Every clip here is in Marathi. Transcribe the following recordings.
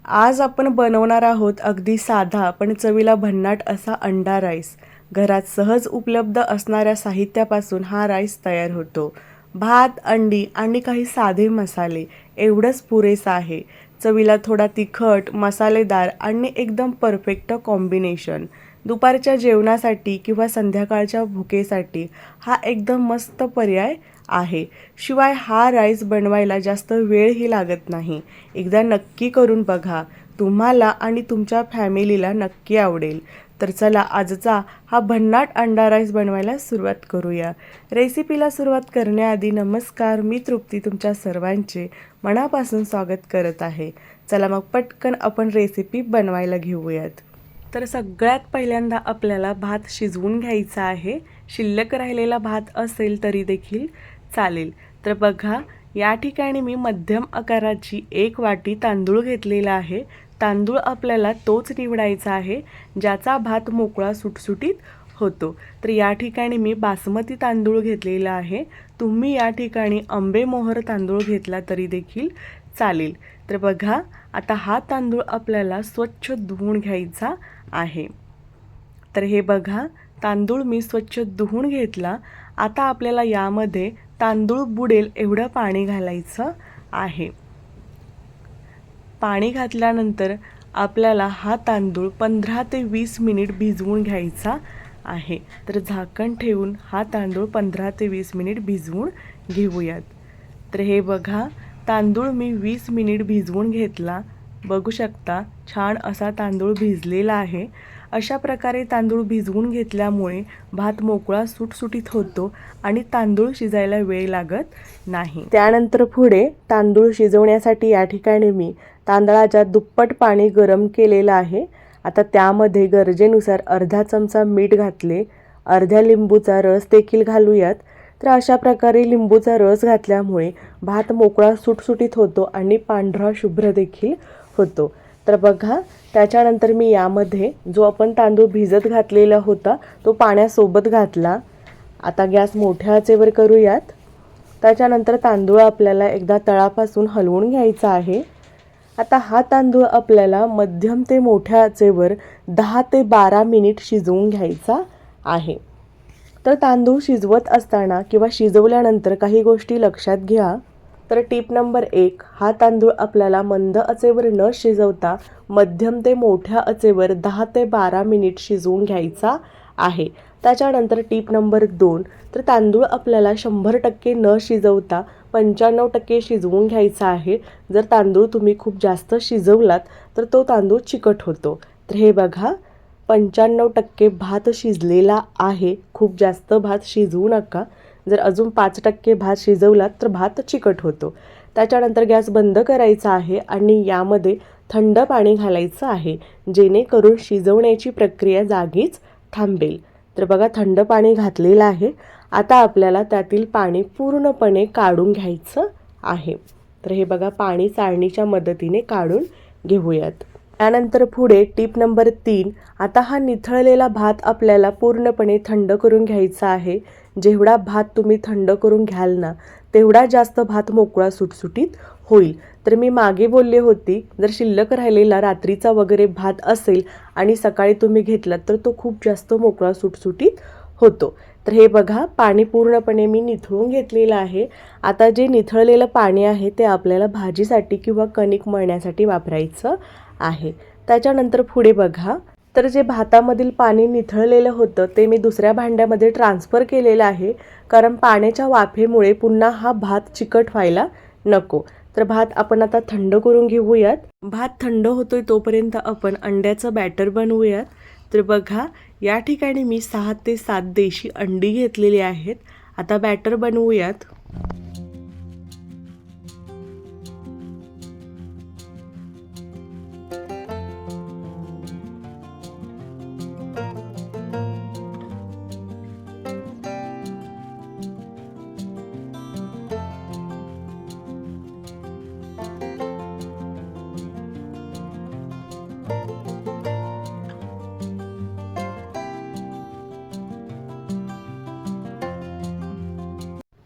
आज आपण बनवणार आहोत अगदी साधा पण चवीला भन्नाट असा अंडा राईस. घरात सहज उपलब्ध असणाऱ्या साहित्यापासून हा राईस तयार होतो. भात, अंडी आणि काही साधे मसाले एवढंच पुरेसं आहे. चवीला थोडा तिखट, मसालेदार आणि एकदम परफेक्ट कॉम्बिनेशन. दुपारच्या जेवणासाठी किंवा संध्याकाळच्या भुकेसाठी हा एकदम मस्त पर्याय आहे. शिवाय हा राईस बनवायला जास्त वेळही लागत नाही. एकदा नक्की करून बघा. तुम्हाला आणि तुमच्या फॅमिलीला नक्की आवडेल. तर चला आजचा हा भन्नाट अंडा राईस बनवायला सुरुवात करूया. रेसिपीला सुरुवात करण्याआधी नमस्कार, मी तृप्ती तुमच्या सर्वांचे मनापासून स्वागत करत आहे. चला मग पटकन आपण रेसिपी बनवायला घेऊयात. तर सगळ्यात पहिल्यांदा आपल्याला भात शिजवून घ्यायचा आहे. शिल्लक राहिलेला भात असेल तरी देखील चालेल. तर बघा, या ठिकाणी मी मध्यम आकाराची 1 वाटी तांदूळ घेतलेला आहे. तांदूळ आपल्याला तोच निवडायचा आहे ज्याचा भात मोकळा सुटसुटीत होतो. तर या ठिकाणी मी बासमती तांदूळ घेतलेला आहे. तुम्ही या ठिकाणी आंबेमोहोर तांदूळ घेतला तरी देखील चालेल. तर बघा, आता हा तांदूळ आपल्याला स्वच्छ धुवून घ्यायचा आहे. तर हे बघा, तांदूळ मी स्वच्छ धुवून घेतला. आता आपल्याला यामध्ये तांदूळ बुडेल एवढं पाणी घालायचं आहे. पाणी घातल्यानंतर आपल्याला हा तांदूळ 15 ते 20 मिनिट भिजवून घ्यायचा आहे. तर झाकण ठेवून हा तांदूळ 15 ते 20 मिनिट भिजवून घेऊयात. तर हे बघा, तांदूळ मी 20 मिनिट भिजवून घेतला. बघू शकता, छान असा तांदूळ भिजलेला आहे. अशा प्रकारे तांदूळ भिजवून घेतल्यामुळे भात मोकळा सुटसुटीत होतो आणि तांदूळ शिजायला वेळ लागत नाही. त्यानंतर पुढे तांदूळ शिजवण्यासाठी या ठिकाणी मी तांदळाच्या दुप्पट पाणी गरम केलेलं आहे. आता त्यामध्ये गरजेनुसार अर्धा चमचा मीठ घातले. अर्ध्या लिंबूचा रस देखील घालूयात. तर अशा प्रकारे लिंबूचा रस घातल्यामुळे भात मोकळा सुटसुटीत होतो आणि पांढरा शुभ्र देखील होतो. तर बघा, त्याच्यानंतर मी यामध्ये जो आपण तांदूळ भिजत घातलेला होता तो पाण्यासोबत घातला. आता गॅस मोठ्या आचेवर करूयात. त्याच्यानंतर तांदूळ आपल्याला एकदा तळापासून हलवून घ्यायचा आहे. आता हा तांदूळ आपल्याला मध्यम ते मोठ्या आचेवर 10 ते 12 मिनिट शिजवून घ्यायचा आहे. तर तांदूळ शिजवत असताना किंवा शिजवल्यानंतर काही गोष्टी लक्षात घ्या. तर टिप नंबर 1, हा तांदूळ आपल्याला मंद आचेवर न शिजवता मध्यम ते मोठ्या आचेवर 10 ते 12 मिनिट शिजवून घ्यायचा आहे. त्याच्यानंतर टिप नंबर 2, तर तांदूळ आपल्याला 100% न शिजवता 95% शिजवून घ्यायचा आहे. जर तांदूळ तुम्ही खूप जास्त शिजवलात तर तो तांदूळ चिकट होतो. तर हे बघा, 95% भात शिजलेला आहे. खूप जास्त भात शिजवू नका. जर अजून 5% भात शिजवलात तर भात चिकट होतो. त्याच्यानंतर गॅस बंद करायचा आहे आणि यामध्ये थंड पाणी घालायचं आहे, जेणेकरून शिजवण्याची प्रक्रिया जागीच थांबेल. तर बघा, थंड पाणी घातलेलं आहे. आता आपल्याला त्यातील पाणी पूर्णपणे काढून घ्यायचं आहे. तर हे बघा, पाणी चाळणीच्या मदतीने काढून घेऊयात. त्यानंतर पुढे टिप नंबर 3, आता हा निथळलेला भात आपल्याला पूर्णपणे थंड करून घ्यायचा आहे. जेवढा भात तुम्ही थंड करून घ्याल ना, तेवढा जास्त भात मोकळा सुटसुटीत होईल. तर मी मागे बोलले होते, जर शिल्लक राहिलेला रात्रीचा वगैरे भात असेल आणि सकाळी तुम्ही घेतलात तर तो खूप जास्त मोकळा सुटसुटीत होतो. तर हे बघा, पाणी पूर्णपणे मी निथळून घेतलेलं आहे. आता जे निथळलेलं पाणी आहे ते आपल्याला भाजीसाठी किंवा कणिक मळण्यासाठी वापरायचं आहे. त्याच्यानंतर पुढे बघा, तर जे भातामधील पाणी निथळलेलं होतं ते मी दुसऱ्या भांड्यामध्ये ट्रान्सफर केलेलं आहे, कारण पाण्याच्या वाफेमुळे पुन्हा हा भात चिकट व्हायला नको. तर भात आपण आता थंड करून घेऊयात. भात थंड होतोय तोपर्यंत आपण अंड्याचं बॅटर बनवूयात. तर बघा, या ठिकाणी मी 6 ते 7 देशी अंडी घेतलेली आहेत. आता बॅटर बनवूयात.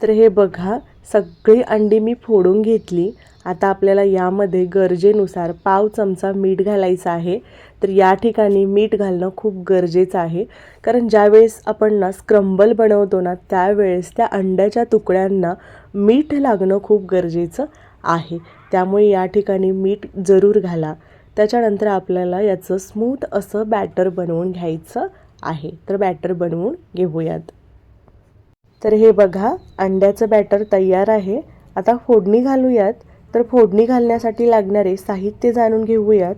तर हे बघा, सगळी अंडी मी फोडून घेतली आता आपल्याला यामध्ये गरजेनुसार पाव चमचा मीठ घालायचं आहे. तर या ठिकाणी मीठ घालणं खूप गरजेचं आहे, कारण ज्यावेळेस आपण ना स्क्रम्बल बनवतो ना त्यावेळेस त्या अंड्याच्या तुकड्यांना मीठ लागणं खूप गरजेचं आहे. त्यामुळे या ठिकाणी मीठ जरूर घाला. त्याच्यानंतर आपल्याला याचं स्मूथ असं बॅटर बनवून घ्यायचं आहे. तर बॅटर बनवून घेऊयात. तर हे बघा, अंड्याचं बॅटर तयार आहे. आता फोडणी घालूयात. तर फोडणी घालण्यासाठी लागणारे साहित्य जाणून घेऊयात.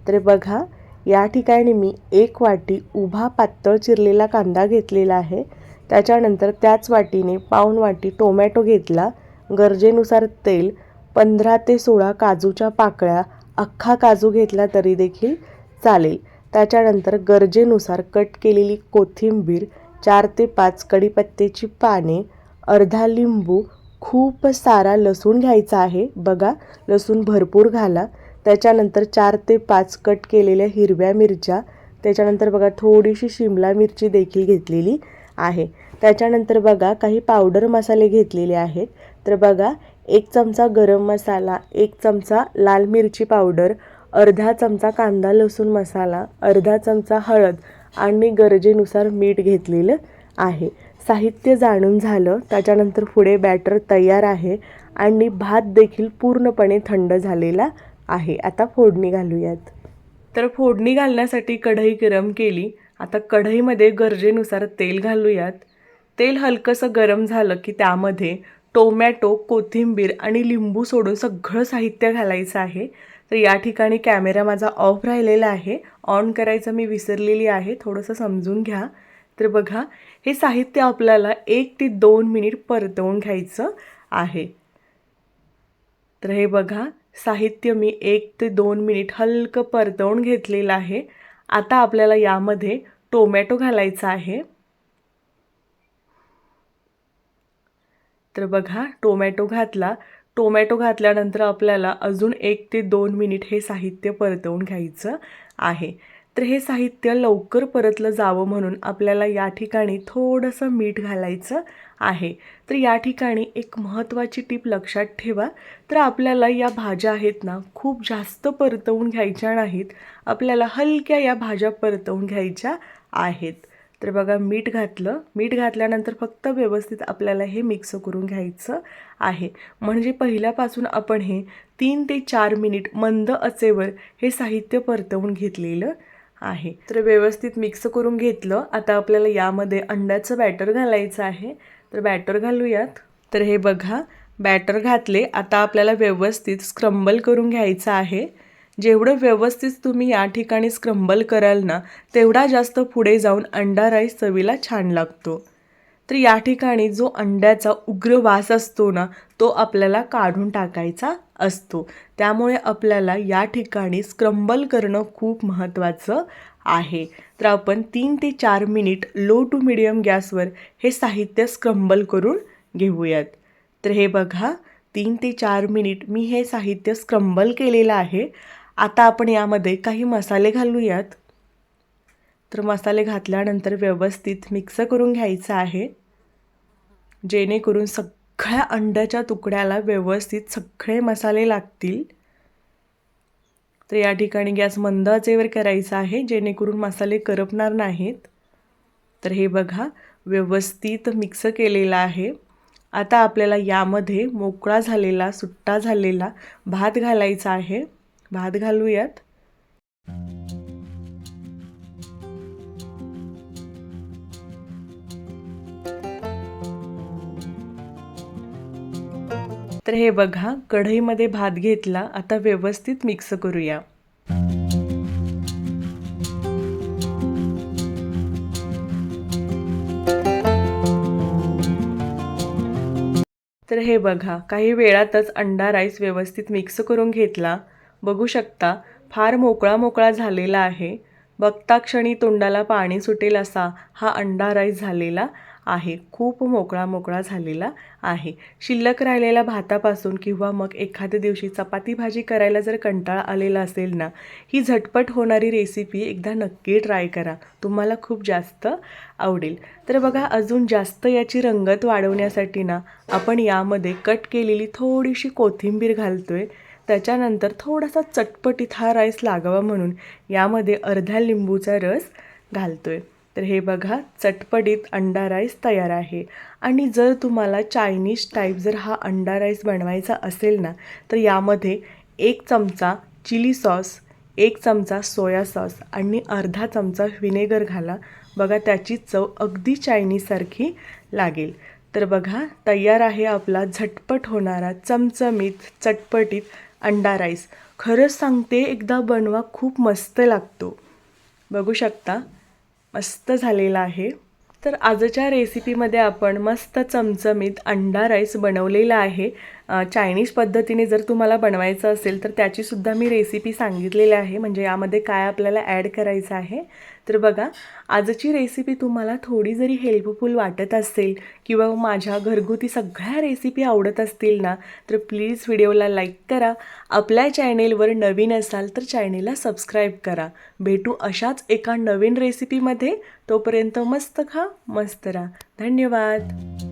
तर बघा, या ठिकाणी मी 1 वाटी उभा पातळ चिरलेला कांदा घेतलेला आहे. त्याच्यानंतर त्याच वाटीने पाऊण वाटी टोमॅटो घेतला. गरजेनुसार तेल, 15 ते 16 काजूच्या पाकळ्या, अख्खा काजू घेतला तरी देखील चालेल. त्याच्यानंतर गरजेनुसार कट केलेली कोथिंबीर, 4 ते 5 कढीपत्त्याची पाने, अर्धा लिंबू, खूप सारा लसूण घ्यायचा आहे. बघा, लसूण भरपूर घाला. त्याच्यानंतर 4 ते 5 कट केलेल्या हिरव्या मिरच्या, त्याच्यानंतर बघा थोडीशी शिमला मिरची देखील घेतलेली आहे. त्याच्यानंतर बघा काही पावडर मसाले घेतलेले आहेत. तर बघा, 1 चमचा गरम मसाला, 1 चमचा लाल मिरची पावडर, अर्धा चमचा कांदा लसूण मसाला, अर्धा चमचा हळद आणि गरजेनुसार मीठ घेतलेलं आहे. साहित्य जाणून झालं. त्याच्यानंतर पुढे बॅटर तयार आहे आणि भात देखील पूर्णपणे थंड झालेला आहे. आता फोडणी घालूयात. तर फोडणी घालण्यासाठी कढई गरम केली. आता कढईमध्ये गरजेनुसार तेल घालूयात. तेल हलकंसं गरम झालं की त्यामध्ये टोमॅटो, कोथिंबीर आणि लिंबू सोडून सगळं साहित्य घालायचं आहे. तर या ठिकाणी कॅमेरा माझा ऑफ राहिलेला आहे, ऑन करायचं मी विसरलेली आहे, थोडंसं समजून घ्या. तर बघा, हे साहित्य आपल्याला 1 ते 2 मिनिट परतवून घ्यायचं आहे. तर हे बघा, साहित्य मी 1 ते 2 मिनिट हलकं परतवून घेतलेलं आहे. आता आपल्याला यामध्ये टोमॅटो घालायचा आहे. तर बघा, टोमॅटो घातला. टोमॅटो घातल्यानंतर आपल्याला अजून 1 ते 2 मिनिट हे साहित्य परतवून घ्यायचं आहे. तर हे साहित्य लवकर परतलं जावं म्हणून आपल्याला या ठिकाणी थोडंसं मीठ घालायचं आहे. तर या ठिकाणी एक महत्त्वाची टीप लक्षात ठेवा. तर आपल्याला या भाज्या आहेत ना खूप जास्त परतवून घ्यायच्या नाहीत. आपल्याला हलक्या या भाज्या परतवून घ्यायच्या आहेत. तर बघा, मीठ घातलं. मीठ घातल्यानंतर फक्त व्यवस्थित आपल्याला हे मिक्स करून घ्यायचं आहे. म्हणजे पहिल्यापासून आपण हे 3 ते 4 मिनिट मंद आचेवर हे साहित्य परतवून घेतलेलं आहे. तर व्यवस्थित मिक्स करून घेतलं. आता आपल्याला यामध्ये अंड्याचं बॅटर घालायचं आहे. तर बॅटर घालूयात. तर हे बघा, बॅटर घातले. आता आपल्याला व्यवस्थित स्क्रम्बल करून घ्यायचं आहे. जेवढं व्यवस्थित तुम्ही या ठिकाणी स्क्रम्बल कराल ना, तेवढा जास्त पुढे जाऊन अंडा राईस चवीला छान लागतो. तर या ठिकाणी जो अंड्याचा उग्र वास असतो ना, तो आपल्याला काढून टाकायचा असतो. त्यामुळे आपल्याला या ठिकाणी स्क्रम्बल करणं खूप महत्त्वाचं आहे. तर आपण 3 ते 4 मिनिट लो टू मिडियम गॅसवर हे साहित्य स्क्रम्बल करून घेऊयात. तर हे बघा, 3 ते 4 मिनिट मी हे साहित्य स्क्रम्बल केलेलं आहे. आता आपण यामध्ये काही मसाले घालूयात. तर मसाले घातल्यानंतर व्यवस्थित मिक्स करून घ्यायचं आहे, जेणेकरून सगळ्या अंड्याच्या तुकड्याला व्यवस्थित सगळे मसाले लागतील. तर या ठिकाणी गॅस मंद आचेवर करायचा आहे, जेणेकरून मसाले करपणार नाहीत. तर हे बघा, व्यवस्थित मिक्स केलेलं आहे. आता आपल्याला यामध्ये मोकळा झालेला, सुट्टा झालेला भात घालायचा आहे. भात घालूयात. तर हे बघा, कढईमध्ये भात घेतला. आता व्यवस्थित मिक्स करूया. तर हे बघा, काही वेळातच अंडा राईस व्यवस्थित मिक्स करून घेतला. बघू शकता, फार मोकळा मोकळा झालेला आहे. बघता क्षणी तोंडाला पाणी सुटेल असा हा अंडा राईस झालेला आहे, खूप मोकळा मोकळा झालेला आहे. शिल्लक राहिलेल्या भातापासून किंवा मग एखाद्या दिवशी चपाती भाजी करायला जर कंटाळा आलेला असेल ना, ही झटपट होणारी रेसिपी एकदा नक्की ट्राय करा, तुम्हाला खूप जास्त आवडेल. तर बघा, अजून जास्त याची रंगत वाढवण्यासाठी ना आपण यामध्ये कट केलेली थोडीशी कोथिंबीर घालतोय. त्याच्यानंतर थोडासा चटपटीत हा राईस लागावा म्हणून यामध्ये अर्धा लिंबूचा रस घालतोय. तर हे बघा, चटपटीत अंडा राईस तयार आहे. आणि जर तुम्हाला चायनीज टाईप जर हा अंडा राईस बनवायचा असेल ना, तर यामध्ये 1 चमचा चिली सॉस, 1 चमचा सोया सॉस आणि अर्धा चमचा व्हिनेगर घाला. बघा, त्याची चव अगदी चायनीजसारखी लागेल. तर बघा, तयार आहे आपला झटपट होणारा चमचमीत चटपटीत अंडा राईस. खरंच सांगते, एकदा बनवा, खूप मस्त लागतो. बघू शकता, मस्त झालेला आहे. तर आजच्या रेसिपीमध्ये आपण मस्त चमचमीत अंडा राईस बनवलेला आहे. चायनीज पद्धतीने जर तुम्हाला बनवायचं असेल तर त्याचीसुद्धा मी रेसिपी सांगितलेली आहे, म्हणजे यामध्ये काय आपल्याला ॲड करायचं आहे. तर बघा, आजची रेसिपी तुम्हाला थोडी जरी हेल्पफुल वाटत असेल किंवा माझ्या घरगुती सगळ्या रेसिपी आवडत असतील ना, तर प्लीज व्हिडिओला लाईक करा. आपल्या चॅनेलवर नवीन असाल तर चॅनेलला सबस्क्राईब करा. भेटू अशाच एका नवीन रेसिपीमध्ये. तोपर्यंत मस्त खा, मस्त राहा. धन्यवाद.